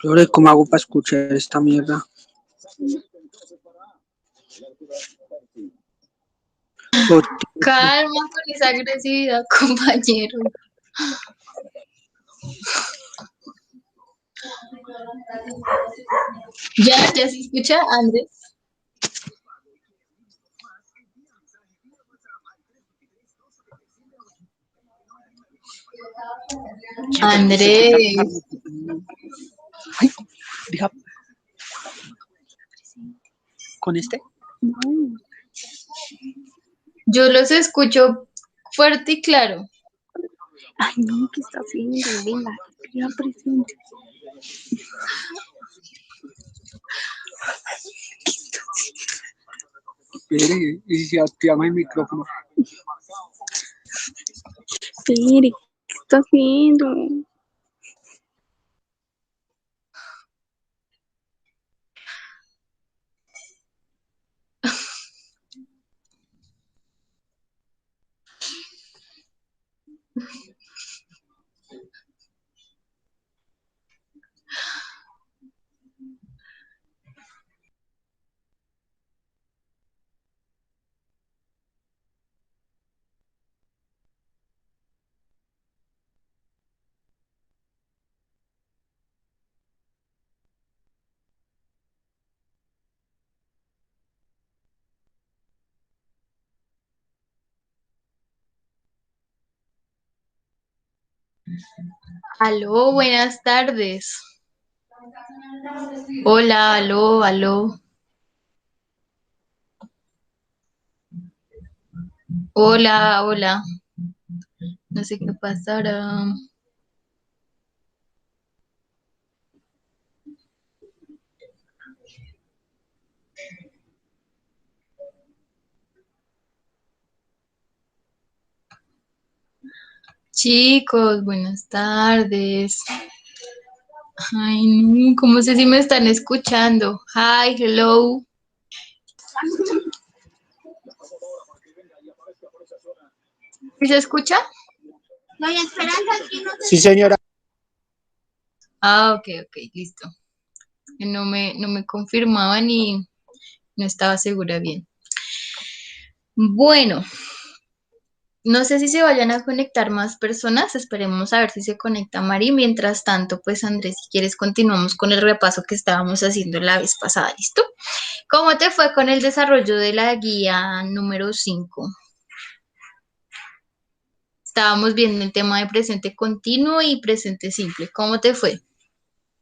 Lore, ¿cómo hago para escuchar esta mierda? Ot- Calma con esa agresividad, compañero. ¿Ya se escucha, Andrés? Andrés. Ay, deja. ¿Con este? Yo los escucho fuerte y claro. Ay, no, ¿qué está haciendo? Venga, escriba presente. Espere, y si activamos el micrófono. Espere, ¿qué está haciendo? Aló, buenas tardes. Hola, aló, aló. Hola, hola. No sé qué pasará. Chicos, buenas tardes. Ay, no, ¿cómo sé si me están escuchando? Hi, hello. ¿Sí se escucha? Doña Esperanza, aquí no se... Sí, señora. Ah, ok, listo. No me confirmaban y no estaba segura bien. Bueno, no sé si se vayan a conectar más personas, esperemos a ver si se conecta Mari. Mientras tanto, pues Andrés, si quieres continuamos con el repaso que estábamos haciendo la vez pasada, ¿listo? ¿Cómo te fue con el desarrollo de la guía número 5? Estábamos viendo el tema de presente continuo y presente simple. ¿Cómo te fue?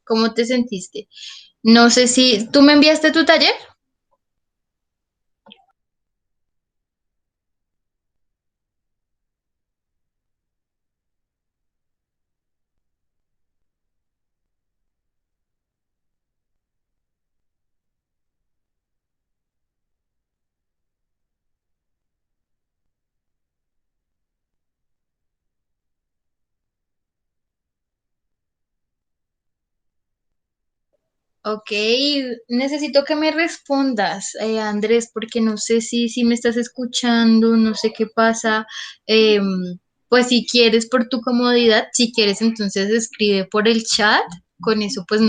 ¿Cómo te sentiste? No sé si tú me enviaste tu taller. Ok, necesito que me respondas, Andrés, porque no sé si me estás escuchando, no sé qué pasa. Pues si quieres por tu comodidad, si quieres entonces escribe por el chat, con eso pues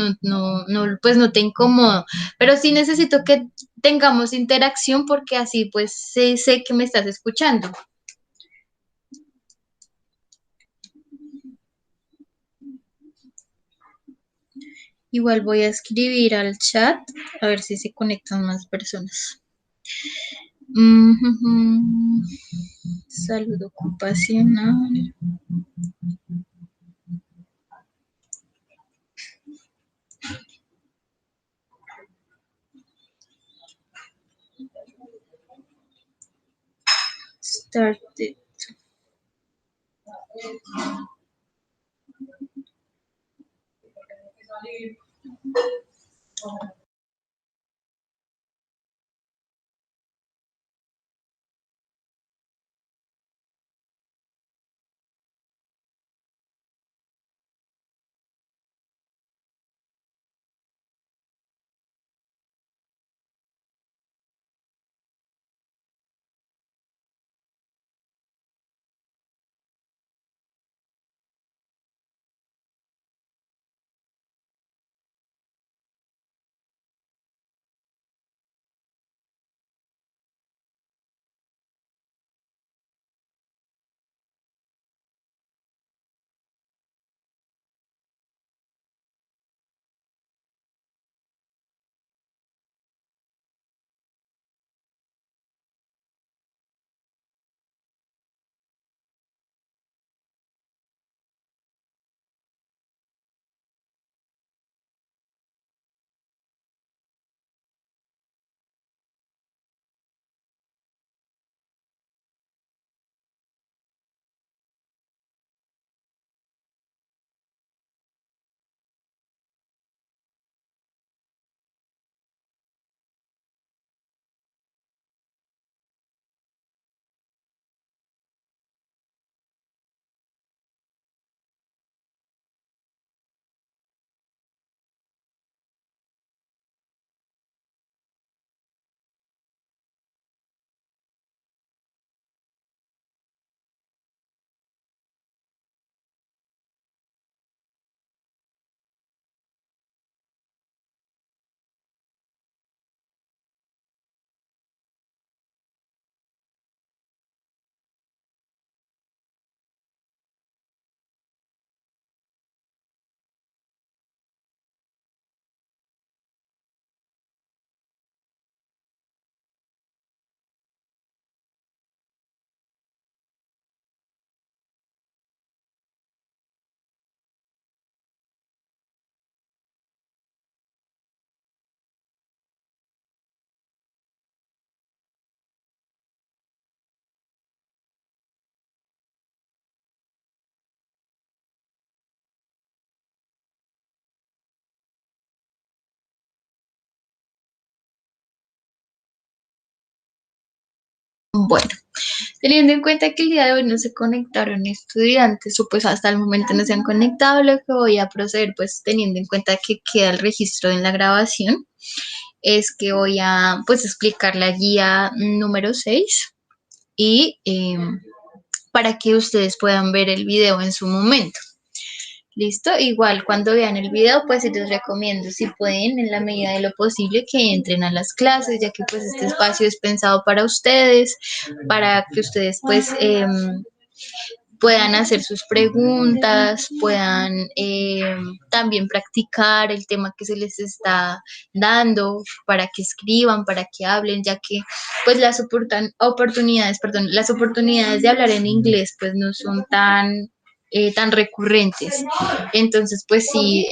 pues no te incomodo, pero sí necesito que tengamos interacción porque así pues sé que me estás escuchando. Igual voy a escribir al chat a ver si se conectan más personas. Ujujú. Salud ocupacional. Started. Bueno, teniendo en cuenta que el día de hoy no se conectaron estudiantes o pues hasta el momento no se han conectado, lo que voy a proceder pues teniendo en cuenta que queda el registro en la grabación es que voy a pues explicar la guía número 6 y para que ustedes puedan ver el video en su momento. ¿Listo? Igual cuando vean el video, pues les recomiendo, si pueden, en la medida de lo posible, que entren a las clases, ya que pues este espacio es pensado para ustedes, para que ustedes pues puedan hacer sus preguntas, puedan también practicar el tema que se les está dando, para que escriban, para que hablen, ya que pues las oportunidades de hablar en inglés pues no son tan recurrentes. Entonces, pues sí,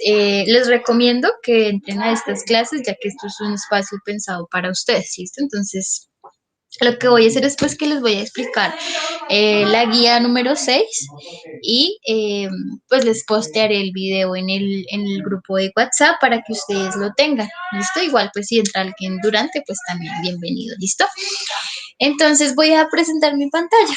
les recomiendo que entren a estas clases, ya que esto es un espacio pensado para ustedes, ¿listo? Entonces, lo que voy a hacer es pues que les voy a explicar la guía número 6 y pues les postearé el video en el grupo de WhatsApp para que ustedes lo tengan, ¿listo? Igual pues si entra alguien durante, pues también bienvenido, ¿listo? Entonces voy a presentar mi pantalla.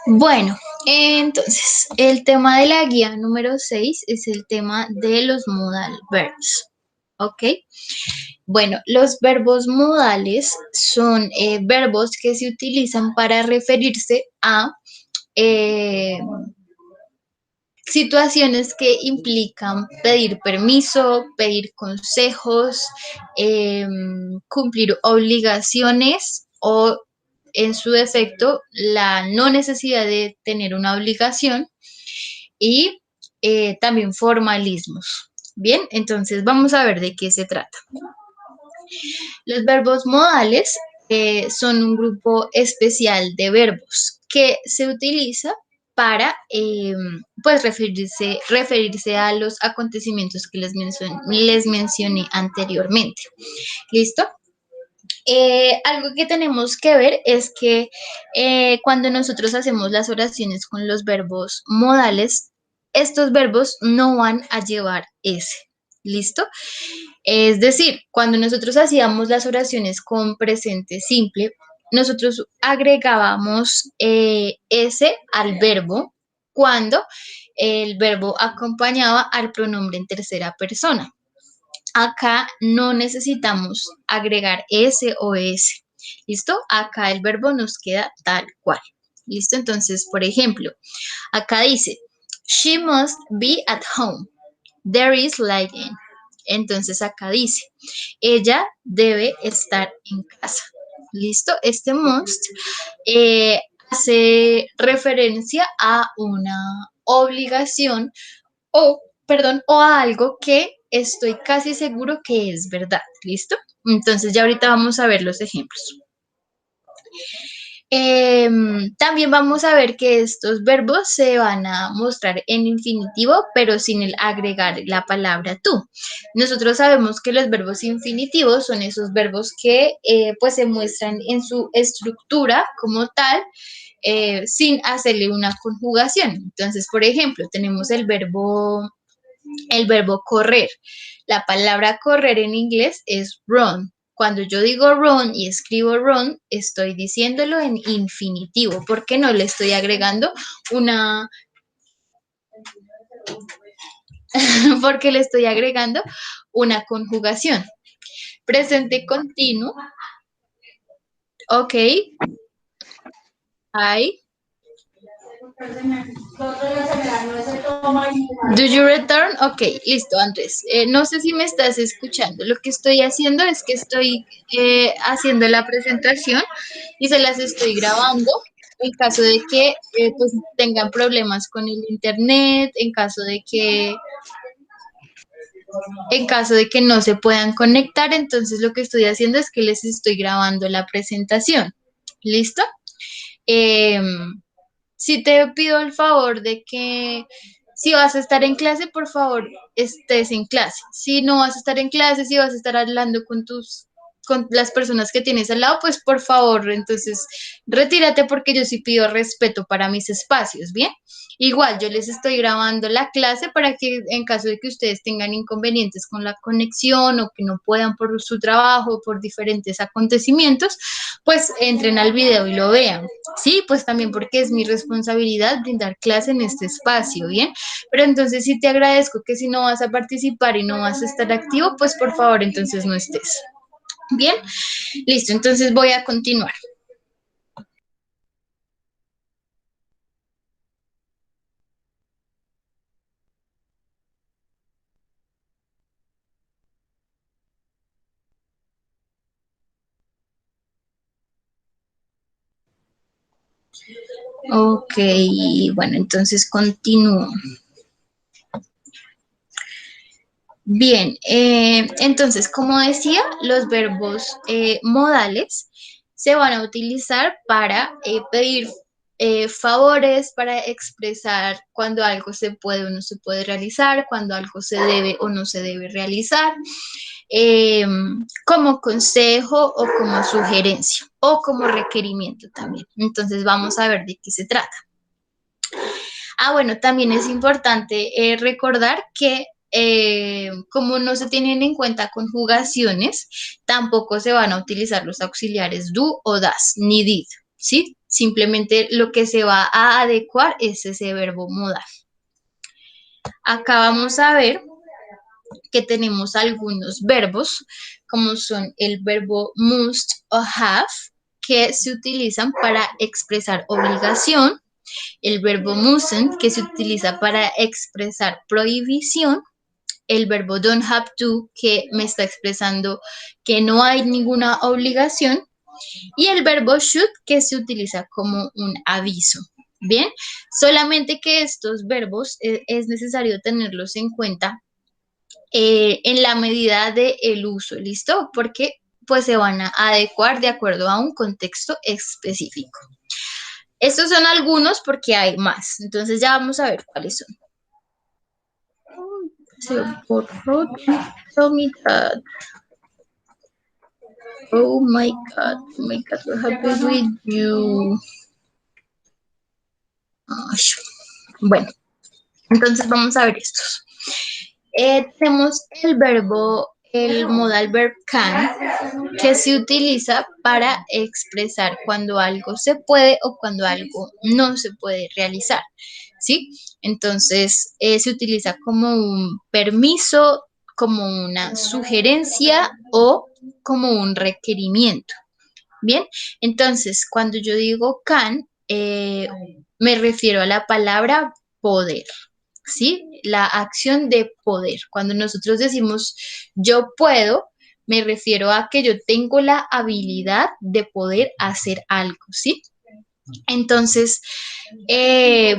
Bueno, entonces el tema de la guía número 6 es el tema de los modal verbs, ¿ok? Bueno, los verbos modales son verbos que se utilizan para referirse a eh, situaciones que implican pedir permiso, pedir consejos, cumplir obligaciones o en su defecto la no necesidad de tener una obligación y también formalismos. Bien, entonces vamos a ver de qué se trata. Los verbos modales son un grupo especial de verbos que se utiliza para pues referirse a los acontecimientos que les mencioné anteriormente. ¿Listo? Algo que tenemos que ver es que cuando nosotros hacemos las oraciones con los verbos modales, estos verbos no van a llevar ese. ¿Listo? Es decir, cuando nosotros hacíamos las oraciones con presente simple, nosotros agregábamos ese al verbo cuando el verbo acompañaba al pronombre en tercera persona. Acá no necesitamos agregar ese o ese. ¿Listo? Acá el verbo nos queda tal cual. ¿Listo? Entonces, por ejemplo, acá dice, she must be at home. There is light in. Entonces acá dice, ella debe estar en casa. ¿Listo? Este must hace referencia a una obligación o a algo que estoy casi seguro que es verdad. ¿Listo? Entonces ya ahorita vamos a ver los ejemplos. También vamos a ver que estos verbos se van a mostrar en infinitivo, pero sin el agregar la palabra tú. Nosotros sabemos que los verbos infinitivos son esos verbos que pues se muestran en su estructura como tal, sin hacerle una conjugación. Entonces, por ejemplo, tenemos el verbo correr. La palabra correr en inglés es run. Cuando yo digo run y escribo run, estoy diciéndolo en infinitivo, porque no le estoy agregando porque le estoy agregando una conjugación. Presente continuo. Ok. I. Do you return? Ok, listo, Andrés. No sé si me estás escuchando. Lo que estoy haciendo es que estoy haciendo la presentación y se las estoy grabando en caso de que pues, tengan problemas con el internet, en caso de que no se puedan conectar. Entonces lo que estoy haciendo es que les estoy grabando la presentación. ¿Listo? Si te pido el favor de que si vas a estar en clase, por favor, estés en clase. Si no vas a estar en clase, si vas a estar hablando con las personas que tienes al lado, pues por favor, entonces retírate porque yo sí pido respeto para mis espacios, ¿bien? Igual yo les estoy grabando la clase para que en caso de que ustedes tengan inconvenientes con la conexión o que no puedan por su trabajo o por diferentes acontecimientos, pues entren al video y lo vean. Sí, pues también porque es mi responsabilidad brindar clase en este espacio, ¿bien? Pero entonces sí te agradezco que si no vas a participar y no vas a estar activo, pues por favor entonces no estés. Bien, listo, entonces voy a continuar. Ok, bueno, entonces continúo. Bien, entonces, como decía, los verbos modales se van a utilizar para pedir favores, para expresar cuando algo se puede o no se puede realizar, cuando algo se debe o no se debe realizar, eh, como consejo o como sugerencia o como requerimiento también. Entonces, vamos a ver de qué se trata. Ah, bueno, también es importante recordar que como no se tienen en cuenta conjugaciones, tampoco se van a utilizar los auxiliares do o das, ni did, ¿sí? Simplemente lo que se va a adecuar es ese verbo modal. Acá vamos a ver que tenemos algunos verbos, como son el verbo must o have, que se utilizan para expresar obligación, el verbo mustn't, que se utiliza para expresar prohibición, el verbo don't have to, que me está expresando que no hay ninguna obligación, y el verbo should, que se utiliza como un aviso. Bien, solamente que estos verbos es necesario tenerlos en cuenta en la medida del uso, ¿listo? Porque pues se van a adecuar de acuerdo a un contexto específico. Estos son algunos porque hay más. Entonces ya vamos a ver cuáles son. Se borró la mitad. Oh my God, what happened with you? Ay, bueno, entonces vamos a ver estos. Tenemos el modal verb can, que se utiliza para expresar cuando algo se puede o cuando algo no se puede realizar, ¿sí? Entonces, se utiliza como un permiso, como una sugerencia o como un requerimiento. Bien, entonces, cuando yo digo can, me refiero a la palabra poder. ¿Sí? La acción de poder. Cuando nosotros decimos yo puedo, me refiero a que yo tengo la habilidad de poder hacer algo, ¿sí? Entonces,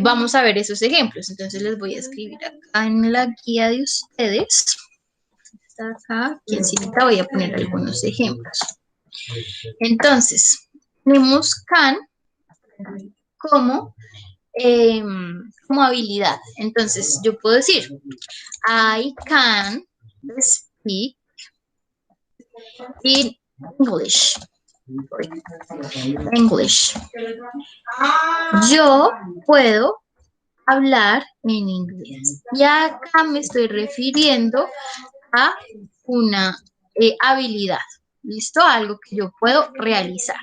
vamos a ver esos ejemplos. Entonces les voy a escribir acá en la guía de ustedes. Está acá, quiencita, voy a poner algunos ejemplos. Entonces, tenemos can como como habilidad. Entonces, yo puedo decir, I can speak in English. English. Yo puedo hablar en inglés. Y acá me estoy refiriendo a una habilidad. ¿Listo? Algo que yo puedo realizar.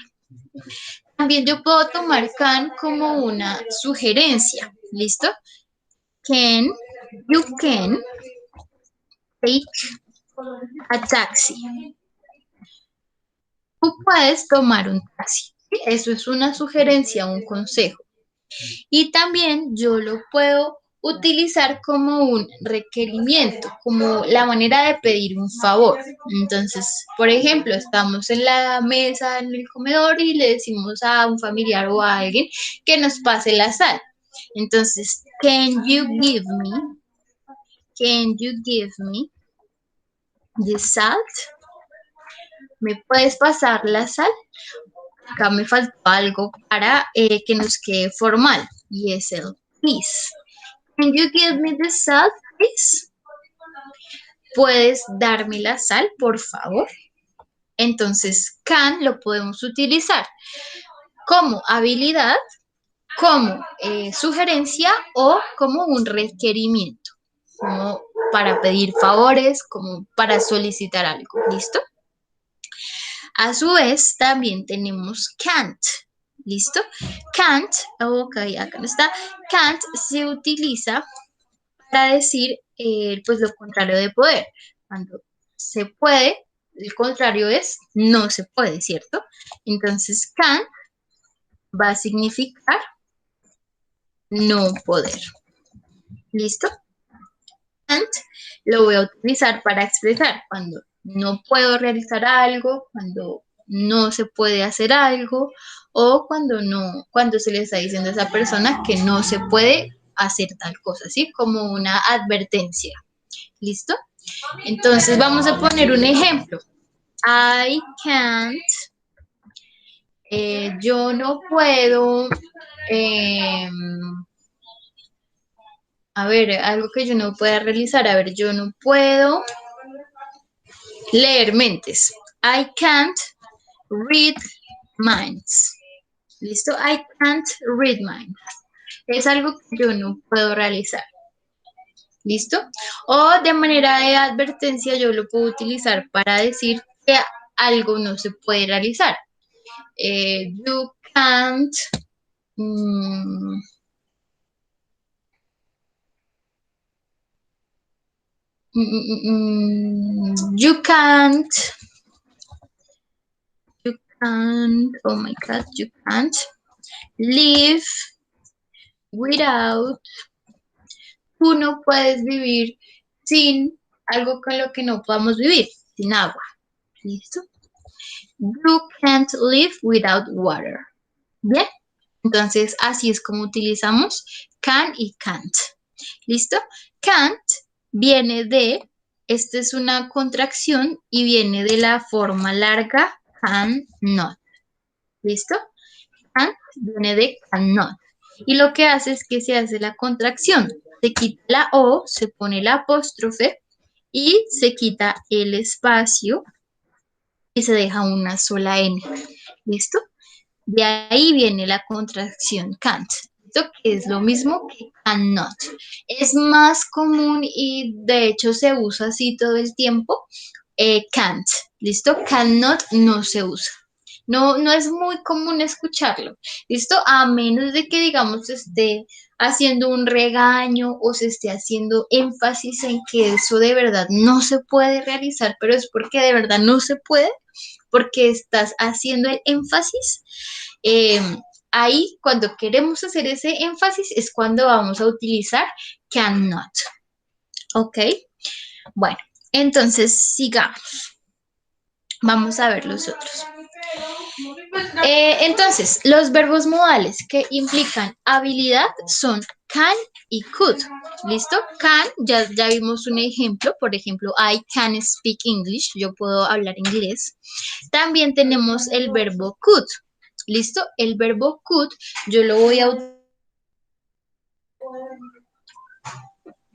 También yo puedo tomar can como una sugerencia. ¿Listo? Can You can take a taxi. Tú puedes tomar un taxi. Eso es una sugerencia, un consejo. Y también yo lo puedo utilizar como un requerimiento, como la manera de pedir un favor. Entonces, por ejemplo, estamos en la mesa, en el comedor y le decimos a un familiar o a alguien que nos pase la sal. Entonces, can you give me the salt? ¿Me puedes pasar la sal? Acá me faltó algo para que nos quede formal y es el please. Can you give me the salt, please? ¿Puedes darme la sal, por favor? Entonces, can lo podemos utilizar como habilidad, como sugerencia o como un requerimiento, como para pedir favores, como para solicitar algo. ¿Listo? A su vez, también tenemos can't. ¿Listo? Can't, ok, acá no está. Can't se utiliza para decir pues lo contrario de poder. Cuando se puede, el contrario es no se puede, ¿cierto? Entonces, can't va a significar no poder. ¿Listo? Can't lo voy a utilizar para expresar cuando no puedo realizar algo, cuando no se puede hacer algo o cuando se le está diciendo a esa persona que no se puede hacer tal cosa, ¿sí? Como una advertencia. ¿Listo? Entonces vamos a poner un ejemplo. I can't, yo no puedo, a ver, algo que yo no pueda realizar, a ver, yo no puedo leer mentes. I can't read minds. ¿Listo? I can't read minds. Es algo que yo no puedo realizar. ¿Listo? O de manera de advertencia yo lo puedo utilizar para decir que algo no se puede realizar. You can't you can't, oh my God, you can't live without, tú no puedes vivir sin algo con lo que no podamos vivir, sin agua. ¿Listo? You can't live without water. ¿Bien? Entonces, así es como utilizamos can y can't. ¿Listo? Can't viene de, esta es una contracción y viene de la forma larga cannot. ¿Listo? Can't viene de cannot. Y lo que hace es que se hace la contracción. Se quita la O, se pone la apóstrofe y se quita el espacio y se deja una sola N. ¿Listo? De ahí viene la contracción can't, ¿listo? Que es lo mismo que cannot. Es más común y de hecho se usa así todo el tiempo. Can't, ¿listo? Cannot no se usa. No, no es muy común escucharlo, ¿listo? A menos de que, digamos, se esté haciendo un regaño o se esté haciendo énfasis en que eso de verdad no se puede realizar, pero es porque de verdad no se puede, porque estás haciendo el énfasis. Ahí, cuando queremos hacer ese énfasis, es cuando vamos a utilizar cannot. ¿Ok? Bueno, entonces sigamos. Vamos a ver los otros. Entonces, los verbos modales que implican habilidad son can y could. ¿Listo? Can, ya vimos un ejemplo. Por ejemplo, I can speak English. Yo puedo hablar inglés. También tenemos el verbo could. ¿Listo? El verbo could yo lo voy a utilizar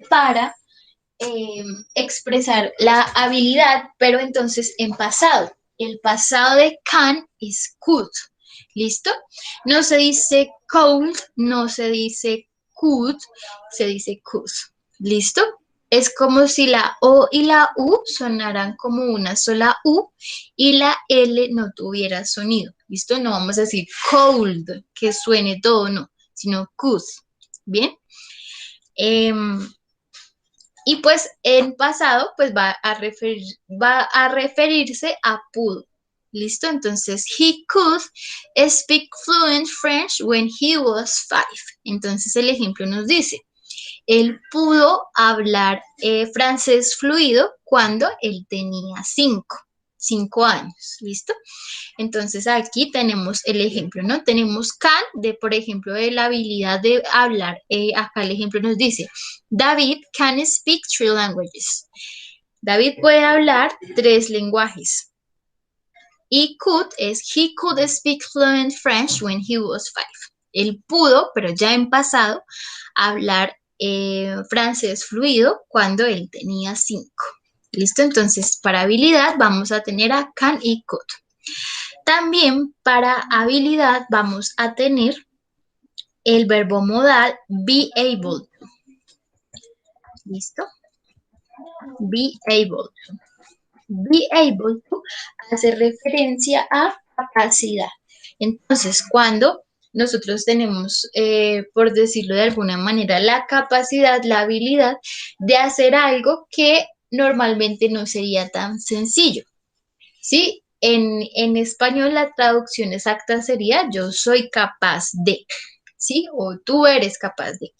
para expresar la habilidad, pero entonces en pasado. El pasado de can es could. ¿Listo? No se dice could, no se dice could, se dice could. ¿Listo? Es como si la O y la U sonaran como una sola U y la L no tuviera sonido. ¿Listo? No vamos a decir cold, que suene todo, no, sino could. ¿Bien? Y pues en pasado pues va a referirse a pudo. ¿Listo? Entonces, he could speak fluent French when he was 5. Entonces el ejemplo nos dice, él pudo hablar francés fluido cuando él tenía 5 años. ¿Listo? Entonces aquí tenemos el ejemplo, ¿no? Tenemos can, por ejemplo, de la habilidad de hablar. Acá el ejemplo nos dice, David can speak 3 languages. David puede hablar 3 lenguajes. Y could es, he could speak fluent French when he was 5. Él pudo, pero ya en pasado, hablar francés fluido cuando él tenía 5. ¿Listo? Entonces, para habilidad vamos a tener a can y could. También para habilidad vamos a tener el verbo modal be able to. ¿Listo? Be able to. Be able to hace referencia a capacidad. Entonces, cuando nosotros tenemos, por decirlo de alguna manera, la capacidad, la habilidad de hacer algo que normalmente no sería tan sencillo, ¿sí? En español la traducción exacta sería yo soy capaz de, ¿sí? O tú eres capaz de.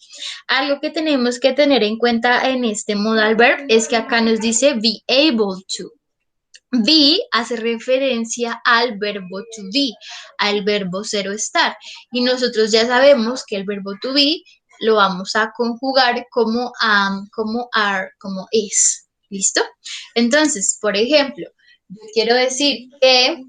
Algo que tenemos que tener en cuenta en este modal verb es que acá nos dice be able to. Be hace referencia al verbo to be, al verbo ser o estar. Y nosotros ya sabemos que el verbo to be lo vamos a conjugar como am, como are, como is. ¿Listo? Entonces, por ejemplo, yo quiero decir que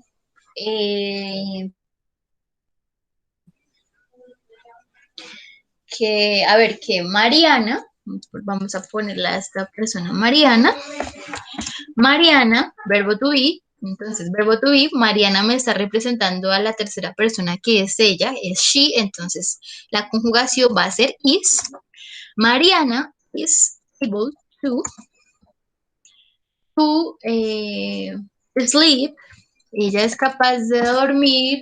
Mariana, vamos a ponerle a esta persona Mariana, verbo to be, entonces verbo to be, Mariana me está representando a la tercera persona que es ella, es she, entonces la conjugación va a ser is. Mariana is able to sleep, ella es capaz de dormir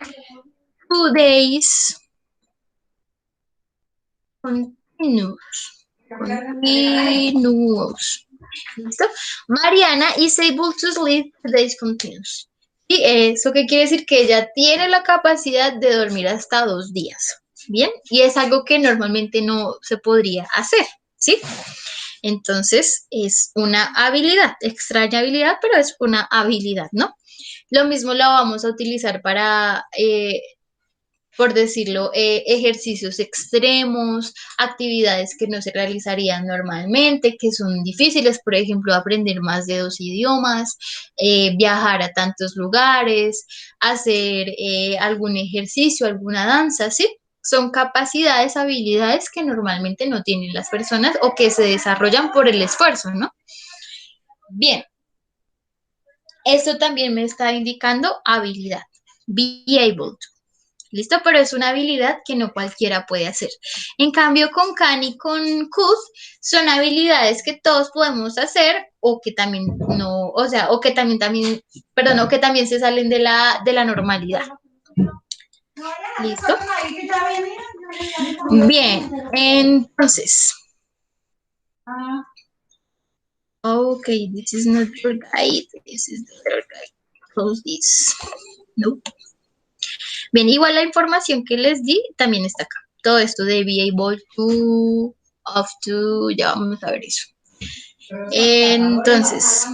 2 days continuous. ¿Listo? Mariana is able to sleep 2 days continuous. ¿Y eso qué quiere decir? Que ella tiene la capacidad de dormir hasta 2 días. ¿Bien? Y es algo que normalmente no se podría hacer, ¿sí? Entonces, es una habilidad, extraña habilidad, pero es una habilidad, ¿no? Lo mismo la vamos a utilizar para por decirlo, ejercicios extremos, actividades que no se realizarían normalmente, que son difíciles, por ejemplo, aprender más de 2 idiomas, viajar a tantos lugares, hacer algún ejercicio, alguna danza, ¿sí? Son capacidades, habilidades que normalmente no tienen las personas o que se desarrollan por el esfuerzo, ¿no? Bien, esto también me está indicando habilidad, be able to. ¿Listo? Pero es una habilidad que no cualquiera puede hacer. En cambio, con can y con could son habilidades que todos podemos hacer o que también no, o sea, o que también, perdón, o que también se salen de la normalidad. ¿Listo? Bien, entonces. Ok, this is not your guide. This is the other guide. Close this. Nope. Bien, igual la información que les di también está acá. Todo esto de be able to, of to, ya vamos a ver eso. Entonces,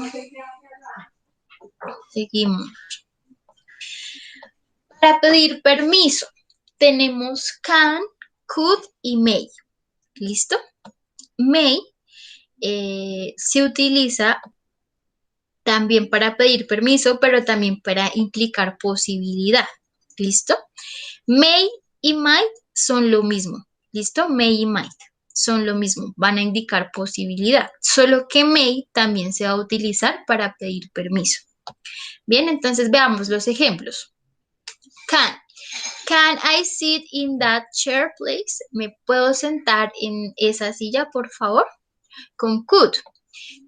seguimos. Para pedir permiso, tenemos can, could y may. ¿Listo? May se utiliza también para pedir permiso, pero también para implicar posibilidad. ¿Listo? May y might son lo mismo. ¿Listo? May y might son lo mismo. Van a indicar posibilidad. Solo que may también se va a utilizar para pedir permiso. Bien, entonces veamos los ejemplos. Can. Can I sit in that chair, please? ¿Me puedo sentar en esa silla, por favor? Con could.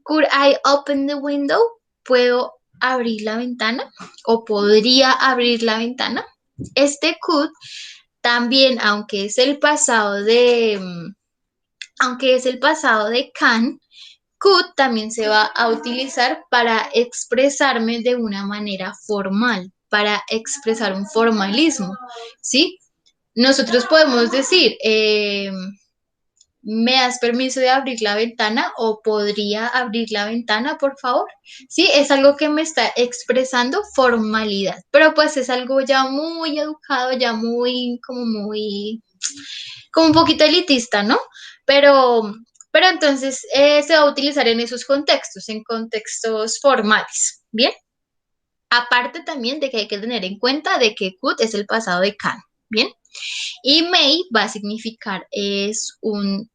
Could I open the window? ¿Puedo abrir la ventana? ¿O podría abrir la ventana? Este could también, aunque es el pasado de can, Could también se va a utilizar para expresarme de una manera formal, para expresar un formalismo, ¿sí? Nosotros podemos decir, ¿me das permiso de abrir la ventana o podría abrir la ventana, por favor? Sí, es algo que me está expresando formalidad, pero pues es algo ya muy educado, ya como un poquito elitista, ¿no? Pero, pero entonces se va a utilizar en esos contextos, en contextos formales, ¿bien? Aparte también de que hay que tener en cuenta de que could es el pasado de can, ¿bien? Y may va a significar es un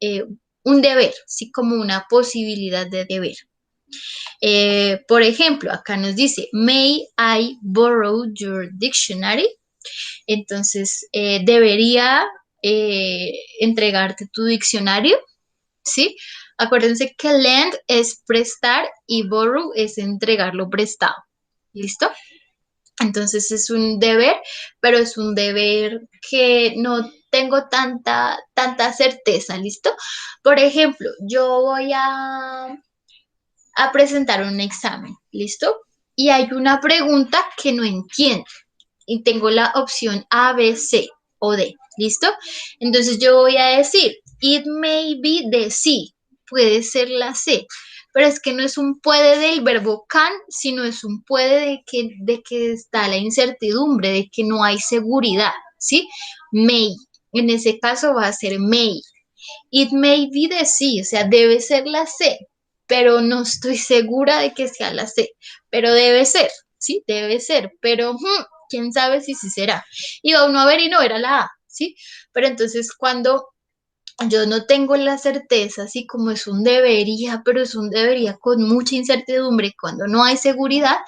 deber, ¿sí? Como una posibilidad de deber. Por ejemplo, acá nos dice, may I borrow your dictionary? Entonces, debería entregarte tu diccionario, ¿sí? Acuérdense que lend es prestar y borrow es entregarlo prestado. ¿Listo? Entonces es un deber, pero es un deber que no tengo tanta certeza, ¿listo? Por ejemplo, yo voy a presentar un examen, ¿listo? Y hay una pregunta que no entiendo y tengo la opción A, B, C o D, ¿listo? Entonces yo voy a decir, it may be the C, puede ser la C, pero es que no es un puede del verbo can, sino es un puede de que está la incertidumbre, de que no hay seguridad, ¿sí? May, en ese caso va a ser may. It may be the C, o sea, debe ser la C, pero no estoy segura de que sea la C, pero debe ser, ¿sí? Debe ser, pero quién sabe si sí será. Iba uno a ver y no era la A, ¿sí? Pero entonces cuando yo no tengo la certeza, así como es un debería, pero es un debería con mucha incertidumbre, cuando no hay seguridad,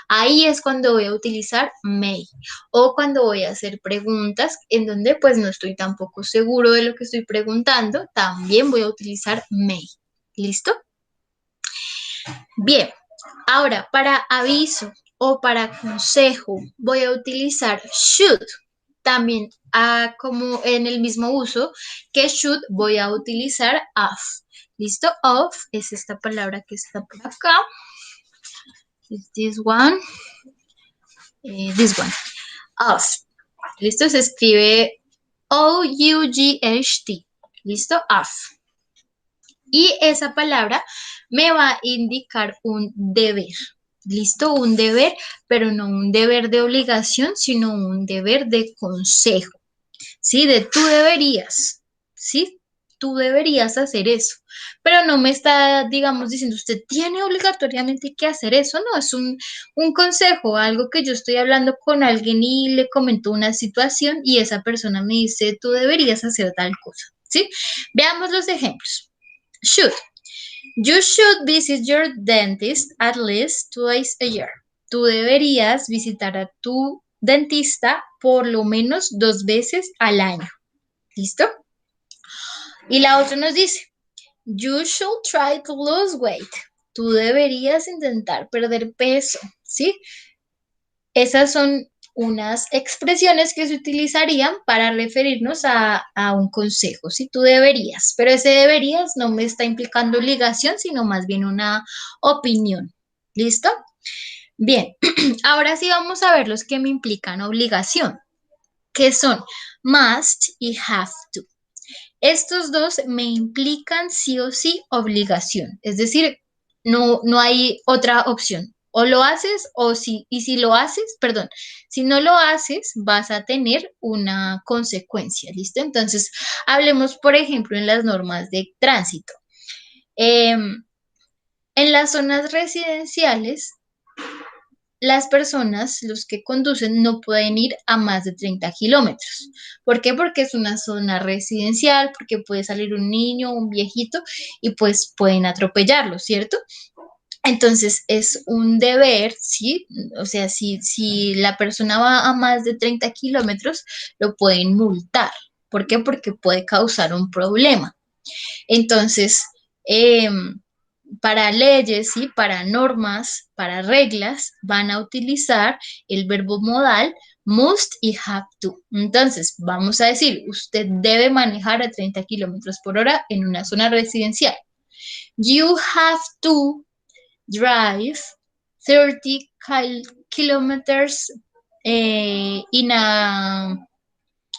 ahí es cuando voy a utilizar may. O cuando voy a hacer preguntas en donde pues no estoy tampoco seguro de lo que estoy preguntando, también voy a utilizar may. ¿Listo? Bien, ahora para aviso o para consejo voy a utilizar should. También como en el mismo uso que should voy a utilizar of. ¿Listo? Of es esta palabra que está por acá. Is this one. This one. Of. ¿Listo? Se escribe O-U-G-H-T. ¿Listo? Of. Y esa palabra me va a indicar un deber. ¿Listo? Un deber, pero no un deber de obligación, sino un deber de consejo. ¿Sí? De tú deberías, ¿sí? Tú deberías hacer eso. Pero no me está, digamos, diciendo, usted tiene obligatoriamente que hacer eso, no, es un consejo, algo que yo estoy hablando con alguien y le comento una situación y esa persona me dice, tú deberías hacer tal cosa, ¿sí? Veamos los ejemplos. Should. You should visit your dentist at least twice a year. Tú deberías visitar a tu dentista por lo menos 2 veces al año. ¿Listo? Y la otra nos dice, you should try to lose weight. Tú deberías intentar perder peso, ¿sí? Esas son unas expresiones que se utilizarían para referirnos a un consejo, ¿sí? Tú deberías, pero ese deberías no me está implicando obligación, sino más bien una opinión. ¿Listo? Bien, ahora sí vamos a ver los que me implican obligación, que son must y have to. Estos dos me implican sí o sí obligación, es decir, no hay otra opción. O lo haces y si lo haces, perdón, si no lo haces, vas a tener una consecuencia, ¿listo? Entonces, hablemos, por ejemplo, en las normas de tránsito. En las zonas residenciales, las personas, los que conducen, no pueden ir a más de 30 kilómetros. ¿Por qué? Porque es una zona residencial, porque puede salir un niño, un viejito y pues pueden atropellarlo, ¿cierto? Entonces es un deber, ¿sí? O sea, si la persona va a más de 30 kilómetros, lo pueden multar. ¿Por qué? Porque puede causar un problema. Entonces, para leyes, ¿sí? Para normas, para reglas, van a utilizar el verbo modal must y have to. Entonces, vamos a decir, usted debe manejar a 30 kilómetros por hora en una zona residencial. You have to drive 30 kilometers in a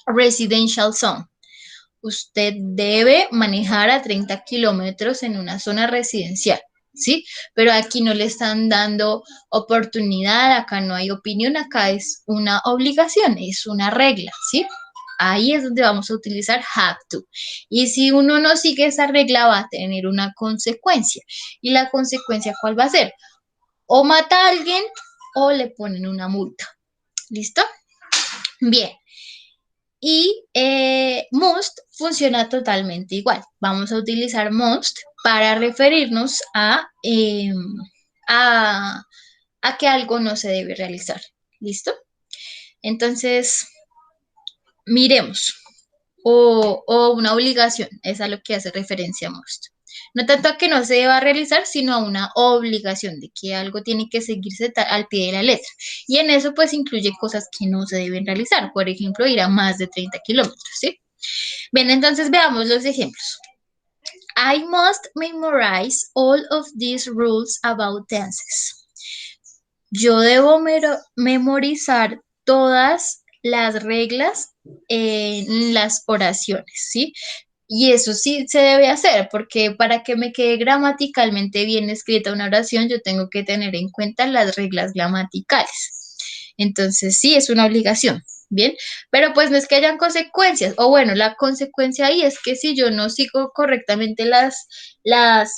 residential zone. Usted debe manejar a 30 kilómetros en una zona residencial, ¿sí? Pero aquí no le están dando oportunidad, acá no hay opinión, acá es una obligación, es una regla, ¿sí? Ahí es donde vamos a utilizar have to. Y si uno no sigue esa regla, va a tener una consecuencia. ¿Y la consecuencia cuál va a ser? O mata a alguien o le ponen una multa. ¿Listo? Bien. Y must funciona totalmente igual. Vamos a utilizar must para referirnos a que algo no se debe realizar. ¿Listo? Entonces, miremos. O una obligación, es a lo que hace referencia must. No tanto a que no se deba realizar, sino a una obligación de que algo tiene que seguirse al pie de la letra. Y en eso pues incluye cosas que no se deben realizar. Por ejemplo, ir a más de 30 kilómetros, ¿sí? Bien, entonces veamos los ejemplos. I must memorize all of these rules about dances. Yo debo memorizar todas las reglas en las oraciones, ¿sí? Y eso sí se debe hacer, porque para que me quede gramaticalmente bien escrita una oración, yo tengo que tener en cuenta las reglas gramaticales. Entonces, sí, es una obligación, ¿bien? Pero pues no es que hayan consecuencias, o bueno, la consecuencia ahí es que si yo no sigo correctamente las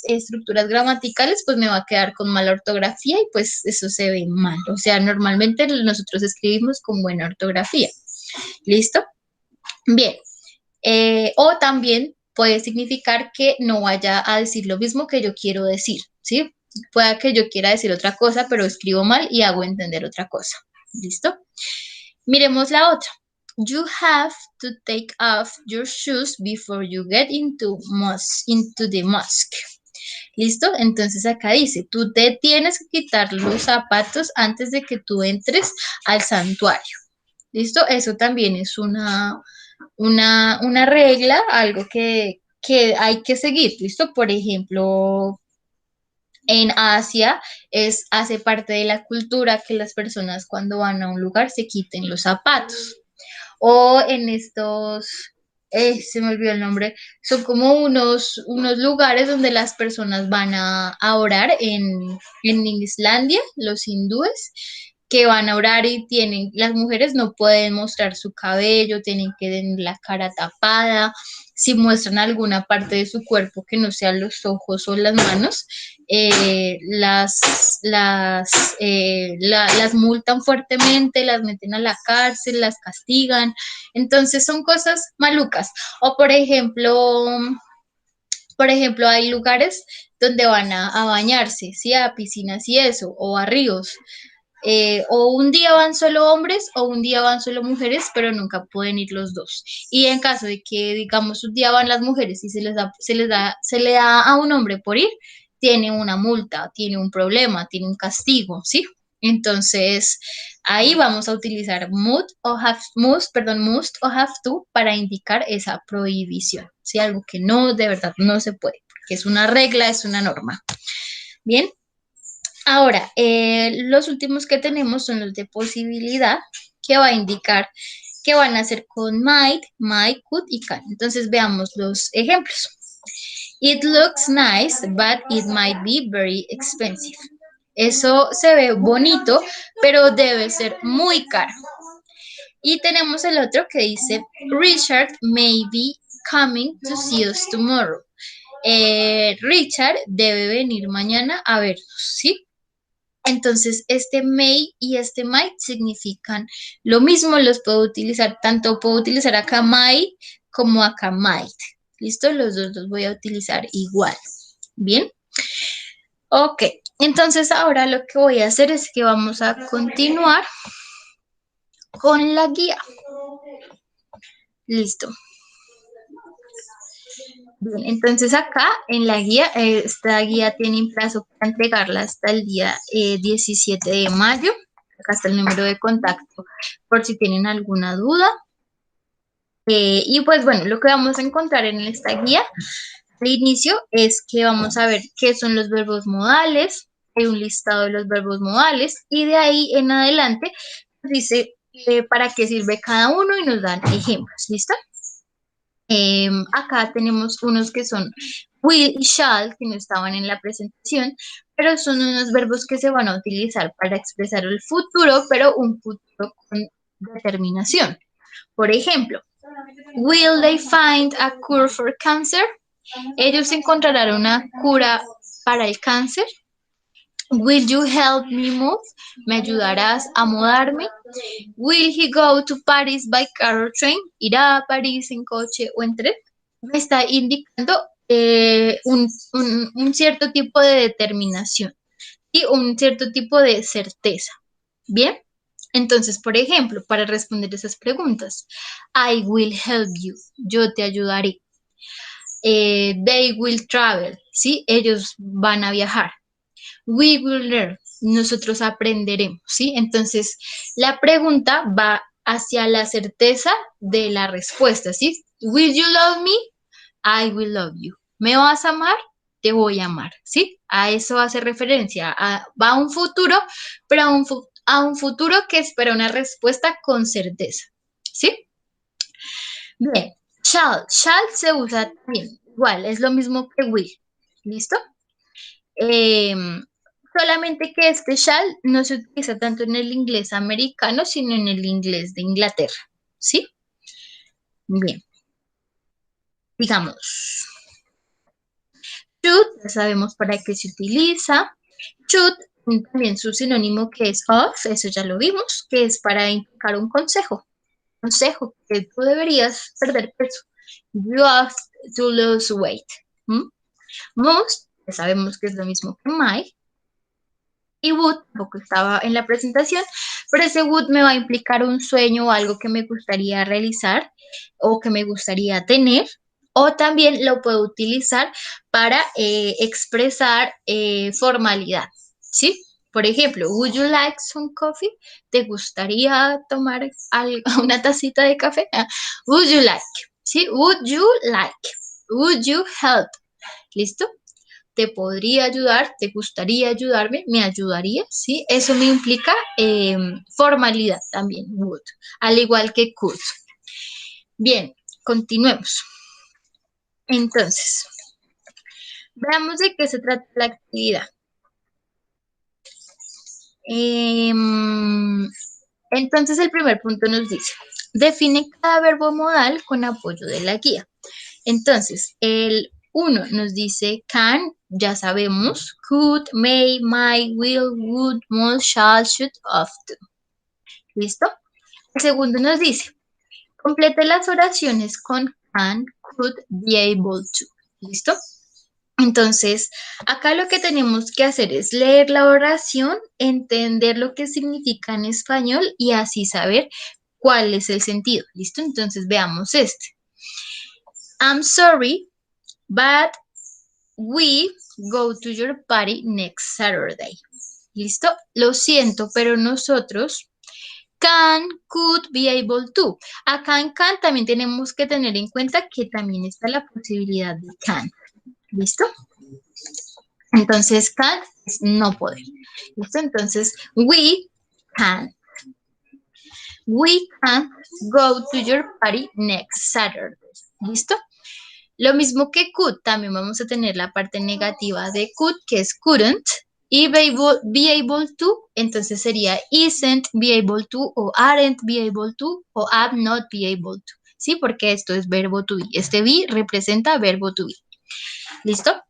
estructuras gramaticales, pues me va a quedar con mala ortografía y pues eso se ve mal. O sea, normalmente nosotros escribimos con buena ortografía. ¿Listo? Bien. O también puede significar que no vaya a decir lo mismo que yo quiero decir, ¿sí? Pueda que yo quiera decir otra cosa, pero escribo mal y hago entender otra cosa. ¿Listo? Miremos la otra. You have to take off your shoes before you get into the mosque. ¿Listo? Entonces acá dice, tú te tienes que quitar los zapatos antes de que tú entres al santuario. ¿Listo? Eso también es una regla, algo que hay que seguir, ¿listo? Por ejemplo, en Asia hace parte de la cultura que las personas cuando van a un lugar se quiten los zapatos. O en estos, se me olvidó el nombre, son como unos lugares donde las personas van a orar en Islandia, los hindúes, que van a orar y las mujeres no pueden mostrar su cabello, tienen que tener la cara tapada. Si muestran alguna parte de su cuerpo que no sean los ojos o las manos, las multan fuertemente, las meten a la cárcel, las castigan. Entonces son cosas malucas. O por ejemplo, hay lugares donde van a bañarse, ¿sí? A piscinas y eso, o a ríos. O un día van solo hombres o un día van solo mujeres, pero nunca pueden ir los dos. Y en caso de que, digamos, un día van las mujeres y se le da a un hombre por ir, tiene una multa, tiene un problema, tiene un castigo, ¿sí? Entonces, ahí vamos a utilizar must o have to para indicar esa prohibición, ¿sí? Algo que no, de verdad, no se puede, porque es una regla, es una norma. Bien. Ahora, los últimos que tenemos son los de posibilidad, que va a indicar que van a ser con might, could y can. Entonces, veamos los ejemplos. It looks nice, but it might be very expensive. Eso se ve bonito, pero debe ser muy caro. Y tenemos el otro que dice, Richard may be coming to see us tomorrow. Richard debe venir mañana a vernos, ¿sí? Entonces, este may y este might significan lo mismo, los puedo utilizar, tanto puedo utilizar acá might como acá might. ¿Listo? Los dos los voy a utilizar igual. ¿Bien? Ok, entonces ahora lo que voy a hacer es que vamos a continuar con la guía. Listo. Bien, entonces acá en la guía, esta guía tiene un plazo para entregarla hasta el día 17 de mayo. Acá está el número de contacto por si tienen alguna duda. Y pues bueno, lo que vamos a encontrar en esta guía al inicio es que vamos a ver qué son los verbos modales, hay un listado de los verbos modales y de ahí en adelante nos dice para qué sirve cada uno y nos dan ejemplos, ¿listo? Acá tenemos unos que son will y shall, que no estaban en la presentación, pero son unos verbos que se van a utilizar para expresar el futuro, pero un futuro con determinación. Por ejemplo, will they find a cure for cancer? ¿Ellos encontrarán una cura para el cáncer? Will you help me move? ¿Me ayudarás a mudarme? Will he go to Paris by car or train? ¿Irá a París en coche o en tren? Me está indicando un cierto tipo de determinación y un cierto tipo de certeza. ¿Bien? Entonces, por ejemplo, para responder esas preguntas, I will help you. Yo te ayudaré. They will travel. ¿Sí? Ellos van a viajar. We will learn. Nosotros aprenderemos, ¿sí? Entonces, la pregunta va hacia la certeza de la respuesta, ¿sí? Will you love me? I will love you. ¿Me vas a amar? Te voy a amar, ¿sí? A eso hace referencia. Va a un futuro, pero a un futuro que espera una respuesta con certeza, ¿sí? Bien. Shall. Shall se usa también. Igual, es lo mismo que will. ¿Listo? Solamente que este shall no se utiliza tanto en el inglés americano, sino en el inglés de Inglaterra, ¿sí? Bien. Digamos, should, ya sabemos para qué se utiliza. Should, también su sinónimo que es of, eso ya lo vimos, que es para indicar un consejo. Consejo, que tú deberías perder peso. You have to lose weight. Must, ya sabemos que es lo mismo que might. Y would, tampoco estaba en la presentación, pero ese would me va a implicar un sueño o algo que me gustaría realizar o que me gustaría tener, o también lo puedo utilizar para expresar formalidad, ¿sí? Por ejemplo, would you like some coffee? ¿Te gustaría tomar una tacita de café? Would you like, ¿sí? Would you like, would you help, ¿listo? Te podría ayudar, te gustaría ayudarme, me ayudaría, ¿sí? Eso me implica formalidad también, would, al igual que could. Bien, continuemos. Entonces, veamos de qué se trata la actividad. Entonces, el primer punto nos dice, define cada verbo modal con apoyo de la guía. Entonces, el 1 nos dice can, ya sabemos, could, may, might, will, would, must, shall, should, ought to. ¿Listo? El segundo nos dice, complete las oraciones con can, could, be able to. ¿Listo? Entonces, acá lo que tenemos que hacer es leer la oración, entender lo que significa en español y así saber cuál es el sentido. ¿Listo? Entonces, veamos este. I'm sorry, but we go to your party next Saturday. ¿Listo? Lo siento, pero nosotros can, could, be able to. Acá en can también tenemos que tener en cuenta que también está la posibilidad de can. ¿Listo? Entonces, can es no poder. ¿Listo? Entonces, we can. We can go to your party next Saturday. ¿Listo? Lo mismo que could, también vamos a tener la parte negativa de could, que es couldn't, y be able to, entonces sería isn't be able to, o aren't be able to, o am not be able to, ¿sí? Porque esto es verbo to be. Este be representa verbo to be. ¿Listo?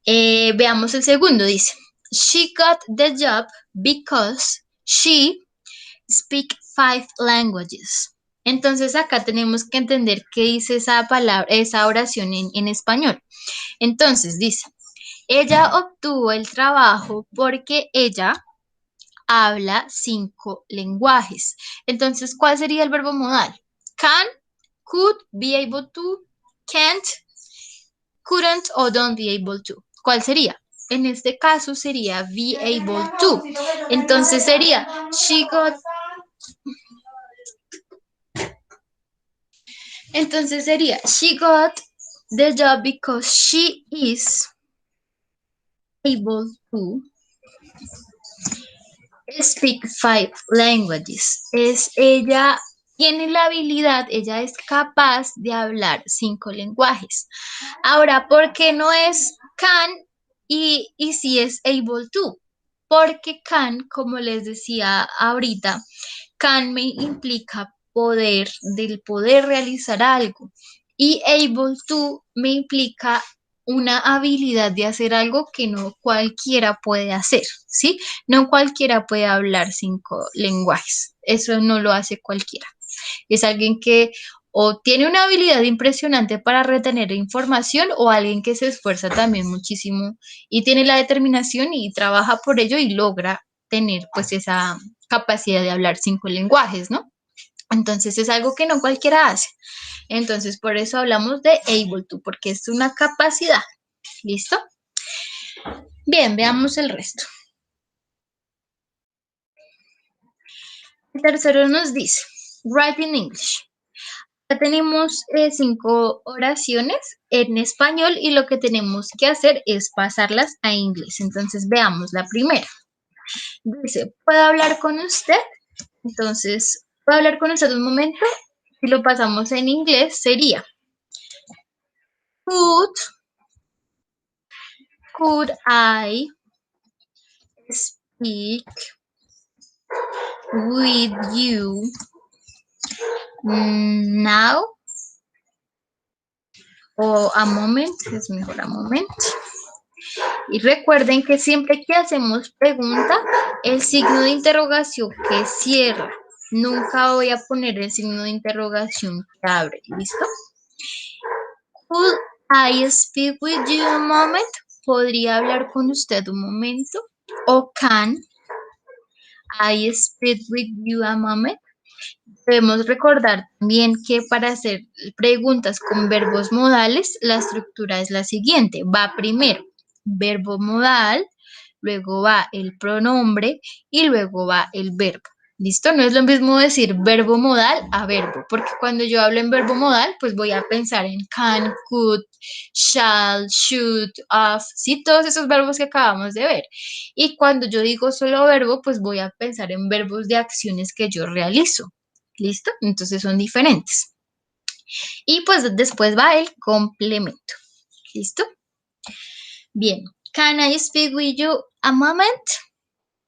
Veamos el segundo, dice, she got the job because she speaks 5 languages. Entonces acá tenemos que entender qué dice esa palabra, esa oración en español. Entonces dice, ella obtuvo el trabajo porque ella habla 5 lenguajes. Entonces, ¿cuál sería el verbo modal? Can, could, be able to, can't, couldn't o don't be able to. ¿Cuál sería? En este caso sería be able to. Entonces sería she got... Entonces sería, she got the job because she is able to speak 5 languages. Ella tiene la habilidad, ella es capaz de hablar 5 lenguajes. Ahora, ¿por qué no es can y si es able to? Porque can, como les decía ahorita, can me implica poder, del poder realizar algo. Y able to me implica una habilidad de hacer algo que no cualquiera puede hacer, ¿sí? No cualquiera puede hablar 5 lenguajes. Eso no lo hace cualquiera. Es alguien que o tiene una habilidad impresionante para retener información o alguien que se esfuerza también muchísimo y tiene la determinación y trabaja por ello y logra tener pues esa capacidad de hablar 5 lenguajes, ¿no? Entonces es algo que no cualquiera hace. Entonces por eso hablamos de able to, porque es una capacidad. ¿Listo? Bien, veamos el resto. El tercero nos dice, write in English. Ya tenemos 5 oraciones en español y lo que tenemos que hacer es pasarlas a inglés. Entonces veamos la primera. Dice, ¿puedo hablar con usted? Entonces, ¿puedo hablar con usted un momento? Si lo pasamos en inglés sería Could I speak with you now? O a moment, es mejor a moment. Y recuerden que siempre que hacemos pregunta, el signo de interrogación que cierra. Nunca voy a poner el signo de interrogación que abre. ¿Listo? Could I speak with you a moment? ¿Podría hablar con usted un momento? O can I speak with you a moment? Debemos recordar también que para hacer preguntas con verbos modales, la estructura es la siguiente. Va primero verbo modal, luego va el pronombre y luego va el verbo. ¿Listo? No es lo mismo decir verbo modal a verbo, porque cuando yo hablo en verbo modal, pues voy a pensar en can, could, shall, should, of, ¿sí? Todos esos verbos que acabamos de ver. Y cuando yo digo solo verbo, pues voy a pensar en verbos de acciones que yo realizo. ¿Listo? Entonces son diferentes. Y pues después va el complemento. ¿Listo? Bien. Can I speak with you a moment?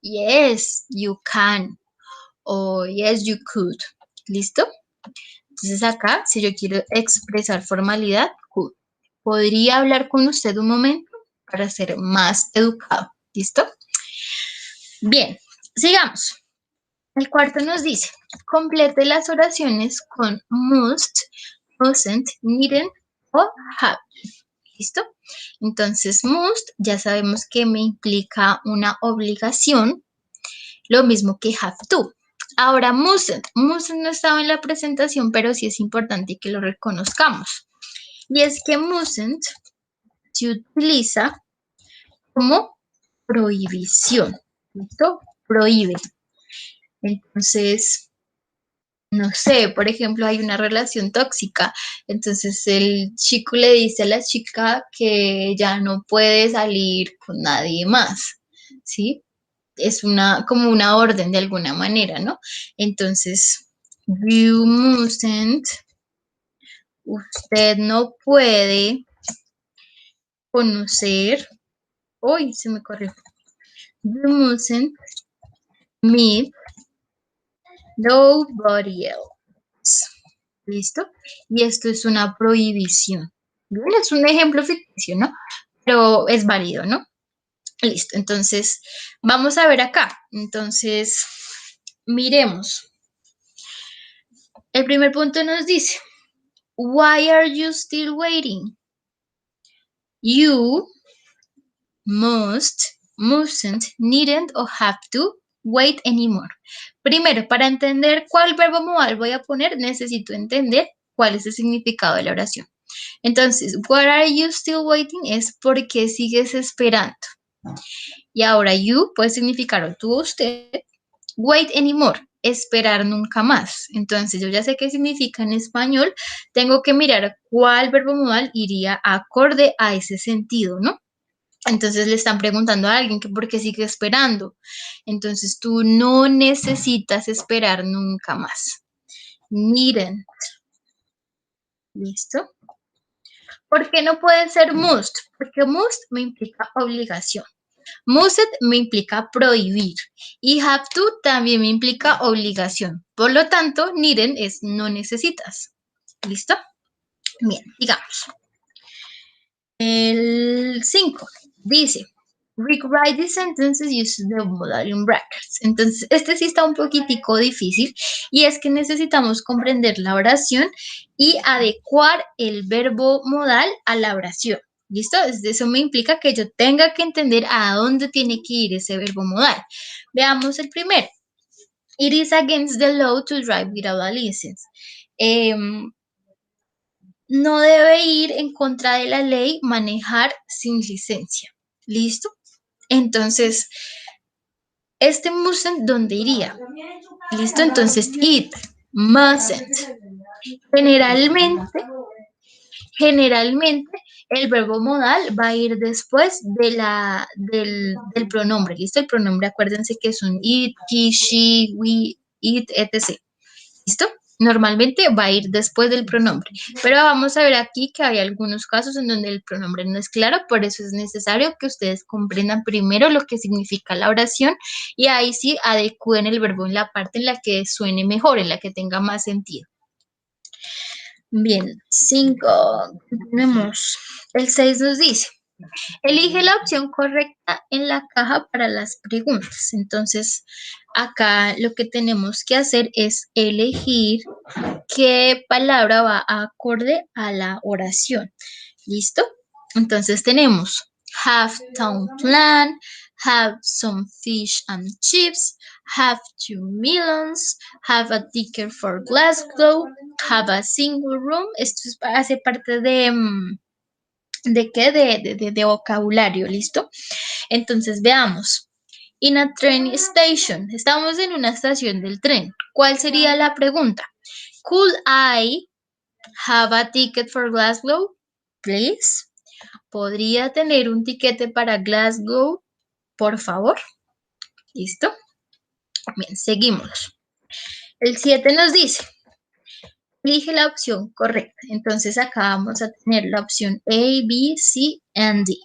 Yes, you can. O yes, you could. ¿Listo? Entonces acá, si yo quiero expresar formalidad, could. ¿Podría hablar con usted un momento para ser más educado? ¿Listo? Bien, sigamos. El cuarto nos dice, complete las oraciones con must, mustn't, needn't o have. ¿Listo? Entonces, must ya sabemos que me implica una obligación, lo mismo que have to. Ahora, mustn't. Mustn't no estaba en la presentación, pero sí es importante que lo reconozcamos. Y es que mustn't se utiliza como prohibición. ¿Listo? Prohíbe. Entonces, no sé, por ejemplo, hay una relación tóxica, entonces el chico le dice a la chica que ya no puede salir con nadie más, ¿sí? Es como una orden de alguna manera, ¿no? Entonces, you mustn't, usted no puede conocer, uy, se me corrió, you mustn't meet nobody else. ¿Listo? Y esto es una prohibición. Bien, es un ejemplo ficticio, ¿no? Pero es válido, ¿no? Listo, entonces vamos a ver acá. Entonces, miremos. El primer punto nos dice, why are you still waiting? You mustn't, needn't or have to wait anymore. Primero, para entender cuál verbo modal voy a poner, necesito entender cuál es el significado de la oración. Entonces, why are you still waiting? Es porque sigues esperando. Y ahora, you puede significar o tú o usted. Wait anymore. esperar nunca más. Entonces, yo ya sé qué significa en español, tengo que mirar cuál verbo modal iría acorde a ese sentido, ¿no? Entonces le están preguntando a alguien que por qué sigue esperando. Entonces tú no necesitas esperar nunca más. Needn't. ¿Listo? ¿Por qué no puede ser must? Porque must me implica obligación. Mustn't me implica prohibir. Y have to también me implica obligación. Por lo tanto, needn't es no necesitas. ¿Listo? Bien, digamos. El 5 dice, rewrite the sentences using the modal in brackets. Entonces, este sí está un poquitico difícil y es que necesitamos comprender la oración y adecuar el verbo modal a la oración. ¿Listo? Eso me implica que yo tenga que entender a dónde tiene que ir ese verbo modal. Veamos el primero. It is against the law to drive without a license. No debe ir en contra de la ley manejar sin licencia. ¿Listo? Entonces, este mustn't, ¿dónde iría? ¿Listo? Entonces, it, mustn't. Generalmente, el verbo modal va a ir después de del pronombre. ¿Listo? El pronombre, acuérdense que son it, he, she, we, it, etc. ¿Listo? Normalmente va a ir después del pronombre, pero vamos a ver aquí que hay algunos casos en donde el pronombre no es claro, por eso es necesario que ustedes comprendan primero lo que significa la oración y ahí sí adecúen el verbo en la parte en la que suene mejor, en la que tenga más sentido. Bien, 5, tenemos, el 6 nos dice, elige la opción correcta en la caja para las preguntas. Entonces, acá lo que tenemos que hacer es elegir qué palabra va acorde a la oración. ¿Listo? Entonces tenemos have town plan, have some fish and chips, have 2 melons, have a ticket for Glasgow, have a single room. Esto hace parte ¿de qué? De vocabulario, ¿listo? Entonces veamos. In a train station. Estamos en una estación del tren. ¿Cuál sería la pregunta? Could I have a ticket for Glasgow, please? ¿Podría tener un tiquete para Glasgow, por favor? ¿Listo? Bien, seguimos. El 7 nos dice, elige la opción correcta. Entonces acá vamos a tener la opción A, B, C, and D.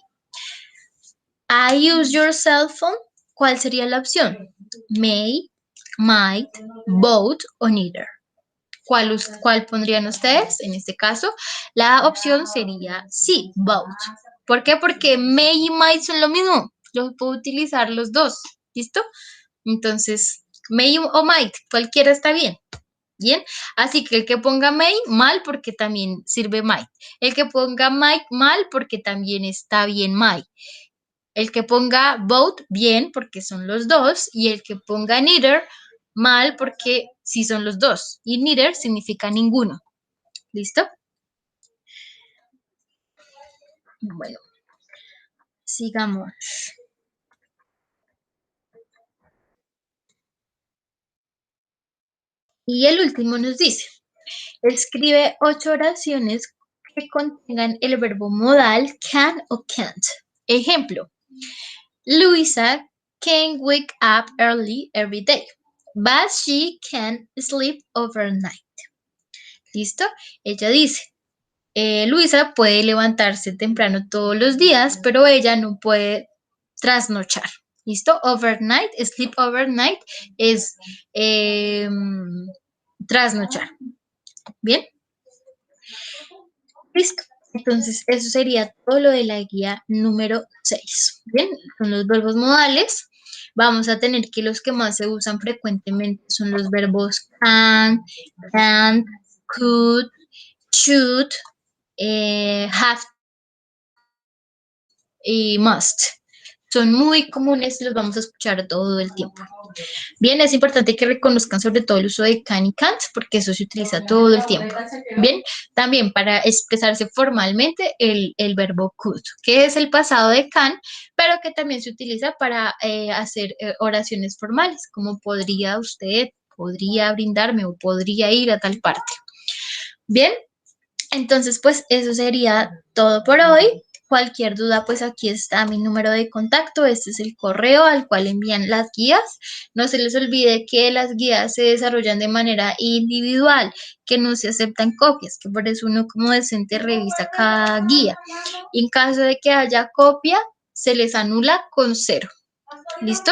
I use your cell phone. ¿Cuál sería la opción? May, might, both o neither. ¿Cuál pondrían ustedes? En este caso, la opción sería sí, both. ¿Por qué? Porque may y might son lo mismo. Yo puedo utilizar los dos. ¿Listo? Entonces, may o might, cualquiera está bien. Bien, así que el que ponga may, mal, porque también sirve might. El que ponga might, mal, porque también está bien might. El que ponga both, bien, porque son los dos. Y el que ponga neither, mal, porque sí son los dos. Y neither significa ninguno. ¿Listo? Bueno, sigamos. Y el último nos dice, escribe 8 oraciones que contengan el verbo modal can o can't. Ejemplo, Luisa can wake up early every day, but she can't sleep overnight. ¿Listo? Ella dice, Luisa puede levantarse temprano todos los días, pero ella no puede trasnochar. ¿Listo? Overnight, sleep overnight es trasnochar. ¿Bien? Listo. Entonces, eso sería todo lo de la guía número 6. Bien, son los verbos modales. Vamos a tener que los que más se usan frecuentemente son los verbos can, can't, could, should, have y must. Son muy comunes y los vamos a escuchar todo el tiempo. Bien, es importante que reconozcan sobre todo el uso de can y can't, porque eso se utiliza todo el tiempo. Bien, también para expresarse formalmente el verbo could, que es el pasado de can, pero que también se utiliza para hacer oraciones formales, como podría usted, podría brindarme o podría ir a tal parte. Bien, entonces pues eso sería todo por hoy. Cualquier duda, pues aquí está mi número de contacto. Este es el correo al cual envían las guías. No se les olvide que las guías se desarrollan de manera individual, que no se aceptan copias, que por eso uno como docente revisa cada guía. Y en caso de que haya copia, se les anula con 0. ¿Listo?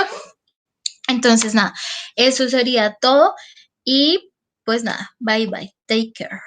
Entonces nada, eso sería todo. Y pues nada, bye bye. Take care.